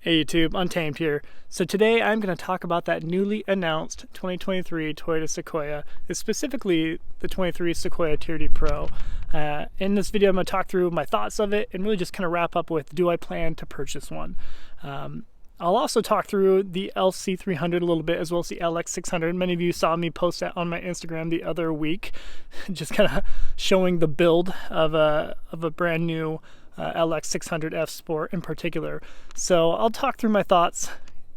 Hey YouTube, Untamed here. So today I'm going to talk about that newly announced 2023 Toyota Sequoia, specifically the 23 Sequoia TRD Pro. In this video I'm going to talk through my thoughts of it and really just kind of wrap up with, do I plan to purchase one? I'll also talk through the LC300 a little bit, as well as the LX600. Many of you saw me post that on my Instagram the other week, just kind of showing the build of a brand new LX600 F Sport in particular. So I'll talk through my thoughts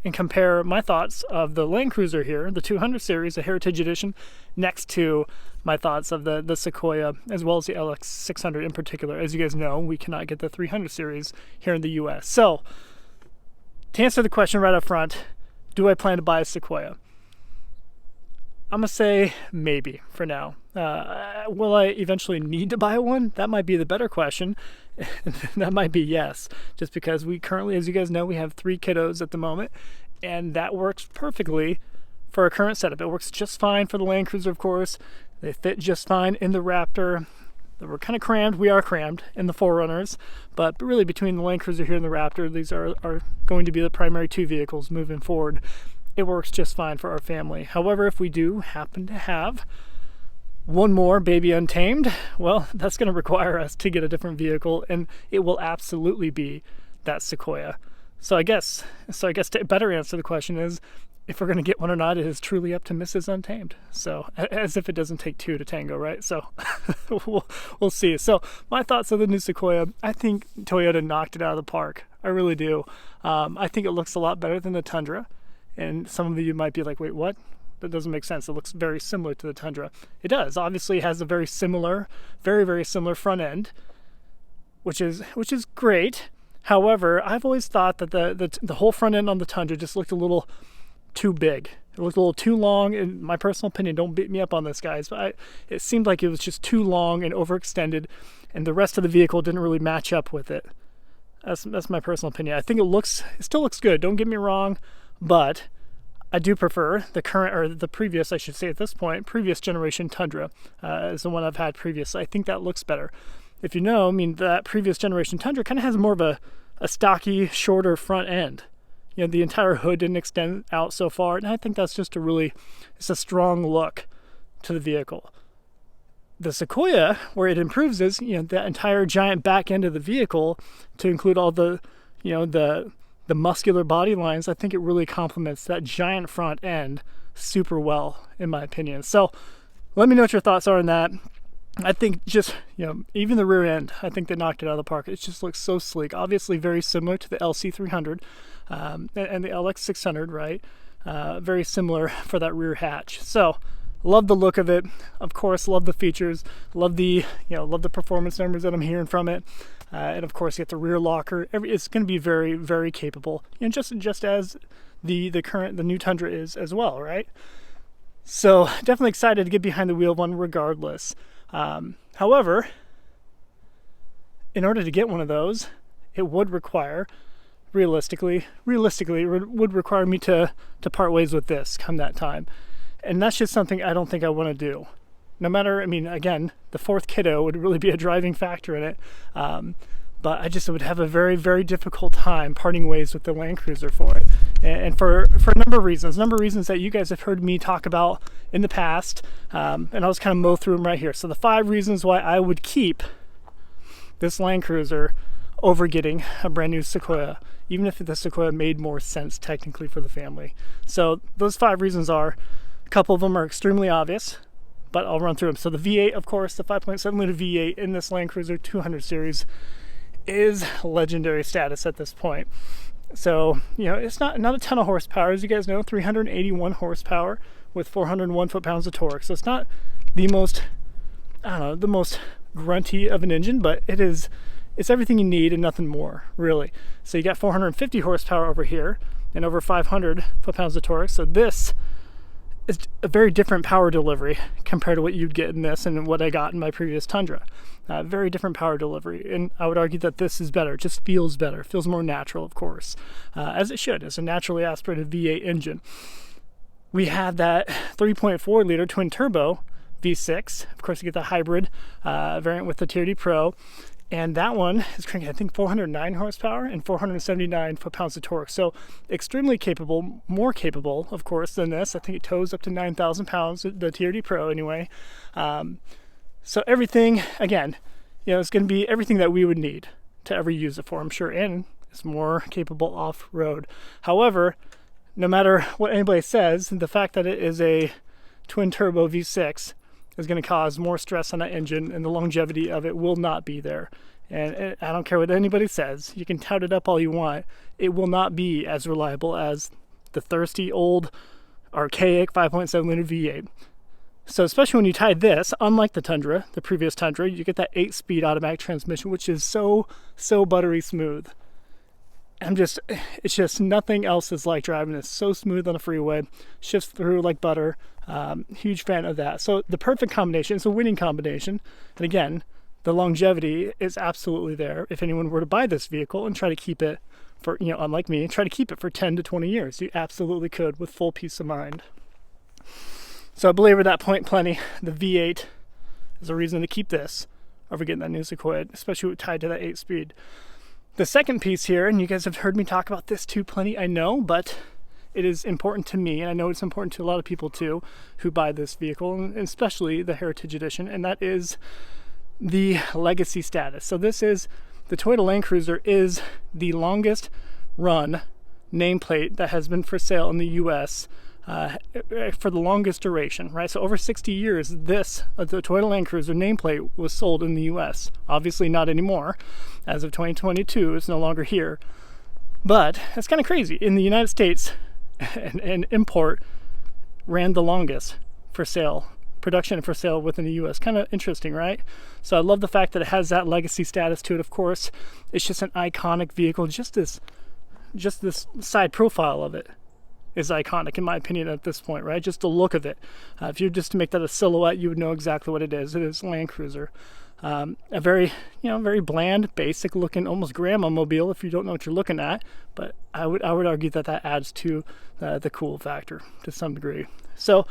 and compare my thoughts of the Land Cruiser here, the 200 series, the Heritage Edition, next to my thoughts of the Sequoia, as well as the LX600 in particular. As you guys know, we cannot get the 300 series here in the US. So to answer the question right up front, do I plan to buy a Sequoia? I'm going to say maybe for now. Will I eventually need to buy one? That might be the better question. That might be yes, just because we currently, as you guys know, we have 3 kiddos at the moment, and that works perfectly for our current setup. It works just fine for the Land Cruiser, of course. They fit just fine in the Raptor. We're kind of crammed. We are crammed in the 4Runners, but really between the Land Cruiser here and the Raptor, these are going to be the primary 2 vehicles moving forward. It works just fine for our family. However, if we do happen to have one more baby Untamed, well, that's going to require us to get a different vehicle, and it will absolutely be that Sequoia. So I guess to better answer the question is, if we're going to get one or not, it is truly up to Mrs. Untamed. So, as if it doesn't take 2 to tango, right? So, we'll see. So, my thoughts of the new Sequoia, I think Toyota knocked it out of the park. I really do. I think it looks a lot better than the Tundra. And some of you might be like, wait, what? That doesn't make sense. It looks very similar to the Tundra. It does. Obviously, it has a very similar, very similar front end, which is great. However, I've always thought that the whole front end on the Tundra just looked a little too big. It looked a little too long. In my personal opinion, don't beat me up on this, guys, but it seemed like it was just too long and overextended, and the rest of the vehicle didn't really match up with it. That's my personal opinion. I think it still looks good. Don't get me wrong, but I do prefer the current, or the previous, I should say at this point, previous generation Tundra is the one I've had previous. I think that looks better. If you know, I mean, that previous generation Tundra kind of has more of a stocky, shorter front end. You know, the entire hood didn't extend out so far, and I think that's just it's a strong look to the vehicle. The Sequoia, where it improves is, you know, that entire giant back end of the vehicle to include all the, you know, the muscular body lines. I think it really complements that giant front end super well, in my opinion. So let me know what your thoughts are on that. I think just, you know, even the rear end, I think they knocked it out of the park. It just looks so sleek. Obviously very similar to the LC300 and the LX600, right? Very similar for that rear hatch. So love the look of it. Of course, love the features. Love the performance numbers that I'm hearing from it. And of course, you get the rear locker. It's going to be very capable, and just as the new Tundra is as well, right? So definitely excited to get behind the wheel of one, regardless. However, in order to get one of those, it would require, realistically, it would require me to part ways with this come that time, and that's just something I don't think I want to do. No matter, I mean, again, the 4th kiddo would really be a driving factor in it, but I just would have a very difficult time parting ways with the Land Cruiser for it, and for a number of reasons that you guys have heard me talk about in the past, and I'll just kind of mow through them right here. So the 5 reasons why I would keep this Land Cruiser over getting a brand new Sequoia, even if the Sequoia made more sense technically for the family. So those 5 reasons are, a couple of them are extremely obvious, but I'll run through them. So the V8, of course, the 5.7 liter V8 in this Land Cruiser 200 series is legendary status at this point. So, you know, it's not a ton of horsepower, as you guys know, 381 horsepower with 401 foot-pounds of torque. So it's not the most, the most grunty of an engine, but it's everything you need and nothing more, really. So you got 450 horsepower over here and over 500 foot-pounds of torque. So this is a very different power delivery compared to what you'd get in this and what I got in my previous Tundra. Very different power delivery, and I would argue that this is better. It just feels better. Feels more natural, of course, as it should. It's a naturally aspirated V8 engine. We have that 3.4 liter twin turbo V6. Of course, you get the hybrid variant with the TRD Pro, And that one is cranking, I think, 409 horsepower and 479 foot-pounds of torque. So extremely capable, more capable, of course, than this. I think it tows up to 9,000 pounds, the TRD Pro anyway. So everything, again, you know, it's going to be everything that we would need to ever use it for, I'm sure. And it's more capable off-road. However, no matter what anybody says, the fact that it is a twin-turbo V6 is going to cause more stress on that engine, and the longevity of it will not be there. And I don't care what anybody says, you can tout it up all you want, it will not be as reliable as the thirsty old archaic 5.7 liter V8. So especially when you tie this, unlike the Tundra, the previous Tundra, you get that 8-speed automatic transmission, which is so buttery smooth. It's just nothing else is like driving this. So smooth on the freeway, shifts through like butter. Huge fan of that. So the perfect combination, it's a winning combination. And again, the longevity is absolutely there. If anyone were to buy this vehicle and try to keep it for, you know, unlike me, try to keep it for 10 to 20 years, you absolutely could with full peace of mind. So I belabor that point plenty. The V8 is a reason to keep this over getting that new Sequoia, especially tied to that 8-speed. The second piece here, and you guys have heard me talk about this too plenty, I know, but it is important to me, and I know it's important to a lot of people too who buy this vehicle, and especially the Heritage Edition, and that is the legacy status. So this is, the Toyota Land Cruiser is the longest run nameplate that has been for sale in the US for the longest duration, right? So over 60 years, this, the Toyota Land Cruiser nameplate was sold in the US. Obviously not anymore. As of 2022, it's no longer here. But it's kind of crazy. In the United States, an import ran the longest for sale, production for sale within the US. Kind of interesting, right? So I love the fact that it has that legacy status to it. Of course, it's just an iconic vehicle. Just this side profile of it is iconic in my opinion at this point, right? Just the look of it. If you were just to make that a silhouette, you would know exactly what it is. It is Land Cruiser. A very, very bland, basic looking, almost grandma mobile if you don't know what you're looking at. But I would argue that adds to the cool factor to some degree. So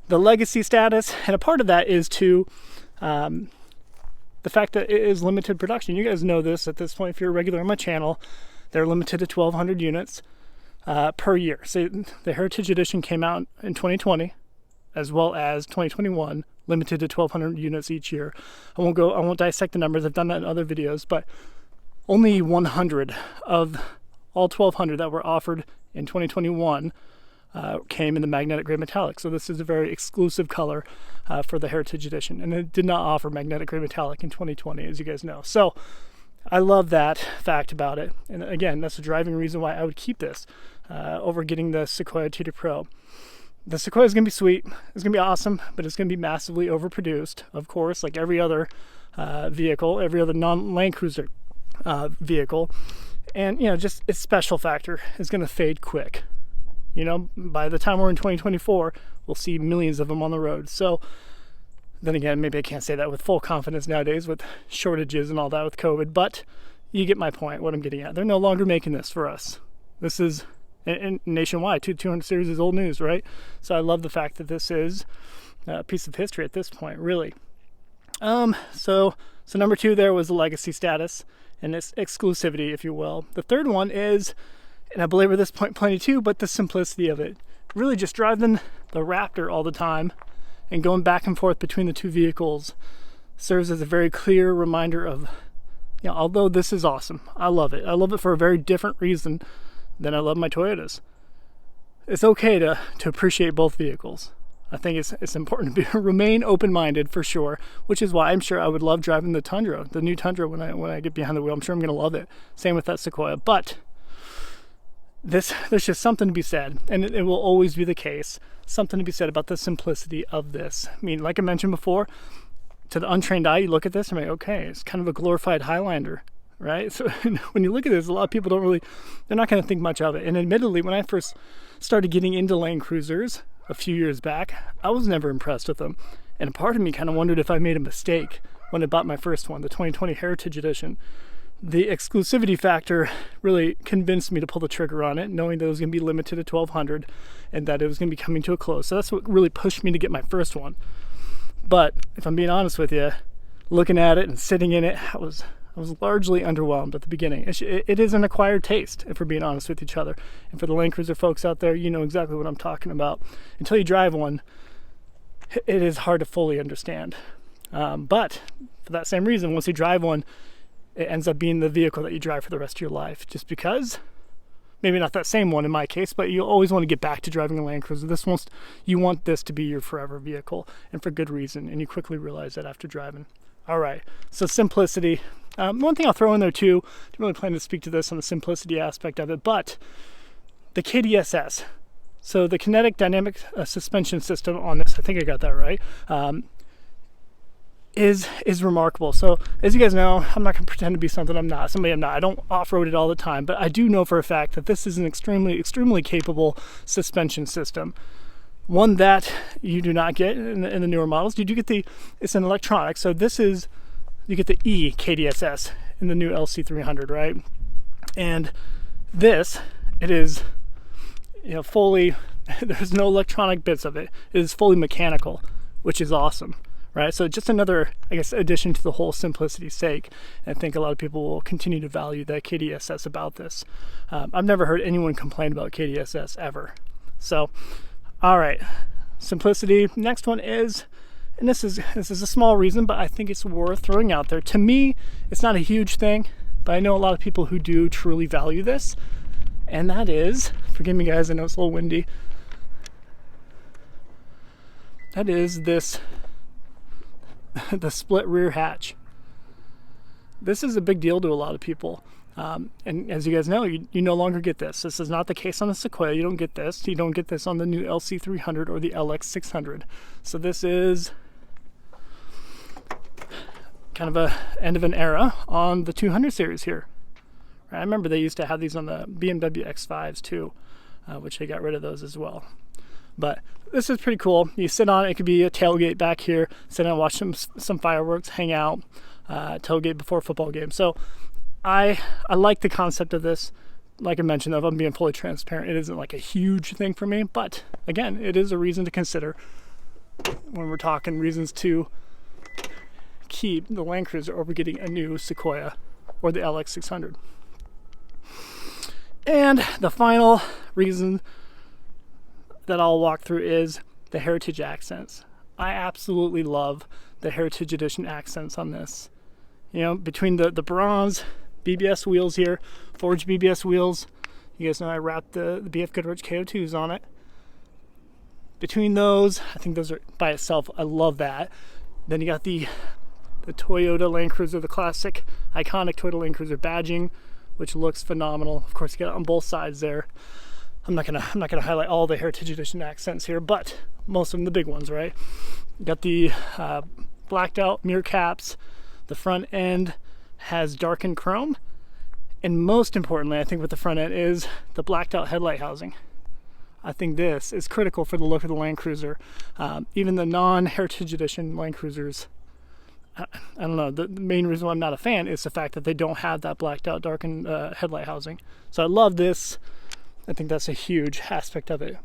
the legacy status, and a part of that is to the fact that it is limited production. You guys know this at this point if you're a regular on my channel. They're limited to 1,200 units per year. So the Heritage Edition came out in 2020, as well as 2021, limited to 1,200 units each year. I won't dissect the numbers. I've done that in other videos, but only 100 of all 1,200 that were offered in 2021 came in the magnetic gray metallic. So this is a very exclusive color for the Heritage Edition, and it did not offer magnetic gray metallic in 2020, as you guys know. So I love that fact about it. And again, that's the driving reason why I would keep this over getting the Sequoia TRD Pro. The Sequoia is going to be sweet. It's going to be awesome, but it's going to be massively overproduced, of course, like every other vehicle, every other non-Land Cruiser vehicle. And, just its special factor is going to fade quick. By the time we're in 2024, we'll see millions of them on the road. So then again, maybe I can't say that with full confidence nowadays with shortages and all that with COVID, but you get my point, what I'm getting at. They're no longer making this for us. This is, and nationwide, 200 series is old news, right? So I love the fact that this is a piece of history at this point, really. So number 2 there was the legacy status and its exclusivity, if you will. The third one is, and I belabor this point plenty too, but the simplicity of it. Really just driving the Raptor all the time and going back and forth between the two vehicles serves as a very clear reminder of, although this is awesome, I love it. I love it for a very different reason than I love my Toyotas. It's okay to appreciate both vehicles. I think it's important to remain open-minded for sure, which is why I'm sure I would love driving the Tundra, the new Tundra when I get behind the wheel. I'm sure I'm going to love it. Same with that Sequoia. But there's just something to be said, and it will always be the case, something to be said about the simplicity of this. I mean, like I mentioned before, to the untrained eye, you look at this and you're like, okay, it's kind of a glorified Highlander, right? So when you look at this, a lot of people they're not going to think much of it. And admittedly, when I first started getting into Land Cruisers a few years back, I was never impressed with them. And a part of me kind of wondered if I made a mistake when I bought my first one, the 2020 Heritage Edition. The exclusivity factor really convinced me to pull the trigger on it, knowing that it was going to be limited to 1,200 and that it was going to be coming to a close. So that's what really pushed me to get my first one. But if I'm being honest with you, looking at it and sitting in it, I I was largely underwhelmed at the beginning. It is an acquired taste, if we're being honest with each other. And for the Land Cruiser folks out there, you know exactly what I'm talking about. Until you drive one, it is hard to fully understand. But for that same reason, once you drive one, it ends up being the vehicle that you drive for the rest of your life. Just because, maybe not that same one in my case, but you always want to get back to driving a Land Cruiser. You want this to be your forever vehicle, and for good reason. And you quickly realize that after driving. All right, so simplicity. One thing I'll throw in there too, didn't really plan to speak to this on the simplicity aspect of it, but the KDSS. So the Kinetic dynamic suspension system on this, I think I got that right, is remarkable. So as you guys know, I'm not going to pretend to be somebody I'm not. I don't off-road it all the time, but I do know for a fact that this is an extremely capable suspension system. One that you do not get in the newer models. You do get it's an electronic, so you get the KDSS in the new LC300, right? And this, it is, fully, there's no electronic bits of it. It is fully mechanical, which is awesome, right? So just another, I guess, addition to the whole simplicity's sake. And I think a lot of people will continue to value that KDSS about this. I've never heard anyone complain about KDSS ever. So, all right, simplicity. Next one is, and this is a small reason, but I think it's worth throwing out there. To me, it's not a huge thing, but I know a lot of people who do truly value this, and that is, forgive me guys, I know it's a little windy, that is this, the split rear hatch. This is a big deal to a lot of people. And as you guys know, you no longer get this. This is not the case on the Sequoia. You don't get this. You don't get this on the new LC300 or the LX600. So this is kind of a end of an era on the 200 series here. I remember they used to have these on the BMW X5s too, which they got rid of those as well. But this is pretty cool. You sit on it. It could be a tailgate back here. Sit down and watch some fireworks, hang out, tailgate before a football game. So I like the concept of this. Like I mentioned, if I'm being fully transparent, it isn't like a huge thing for me, but again, it is a reason to consider when we're talking reasons to keep the Land Cruiser over getting a new Sequoia or the LX600. And the final reason that I'll walk through is the Heritage accents. I absolutely love the Heritage Edition accents on this. Between the bronze BBS wheels here, forged BBS wheels. You guys know I wrapped the BF Goodrich KO2s on it. Between those, I think those are by itself, I love that. Then you got the Toyota Land Cruiser, the classic, iconic Toyota Land Cruiser badging, which looks phenomenal. Of course, you got it on both sides there. I'm not gonna highlight all the Heritage Edition accents here, but most of them, the big ones, right? You got the blacked out mirror caps. The front end has darkened chrome, and most importantly, I think with the front end is the blacked out headlight housing. I think this is critical for the look of the Land Cruiser. Even the non-Heritage Edition Land Cruisers, I don't know, the main reason why I'm not a fan is the fact that they don't have that blacked out darkened headlight housing. So I love this. I think that's a huge aspect of it.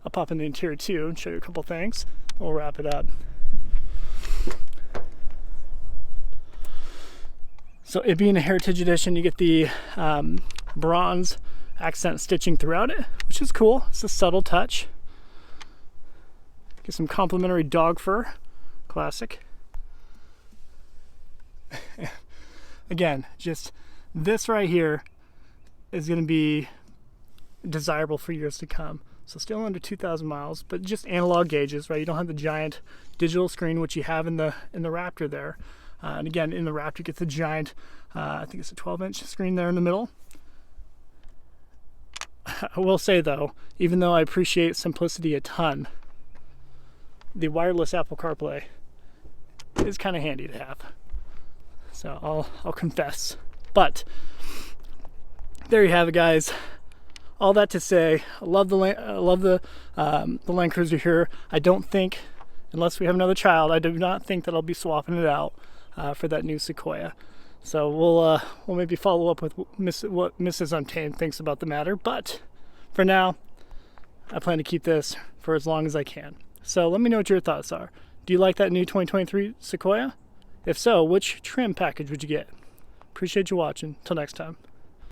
I'll pop in the interior too and show you a couple things. We'll wrap it up. So it being a Heritage Edition, you get the bronze accent stitching throughout it, which is cool. It's a subtle touch. Get some complimentary dog fur, classic. Again, just this right here is going to be desirable for years to come. So still under 2,000 miles, but just analog gauges, right? You don't have the giant digital screen, which you have in the Raptor there. And again, in the Raptor, you get the giant, I think it's a 12-inch screen there in the middle. I will say though, even though I appreciate simplicity a ton, the wireless Apple CarPlay is kind of handy to have. So I'll confess. But there you have it, guys. All that to say, I love the Land Cruiser here. I don't think, unless we have another child, I do not think that I'll be swapping it out for that new Sequoia. So we'll maybe follow up with what Mrs. Untamed thinks about the matter. But for now, I plan to keep this for as long as I can. So let me know what your thoughts are. Do you like that new 2023 Sequoia? If so, which trim package would you get? Appreciate you watching. Till next time.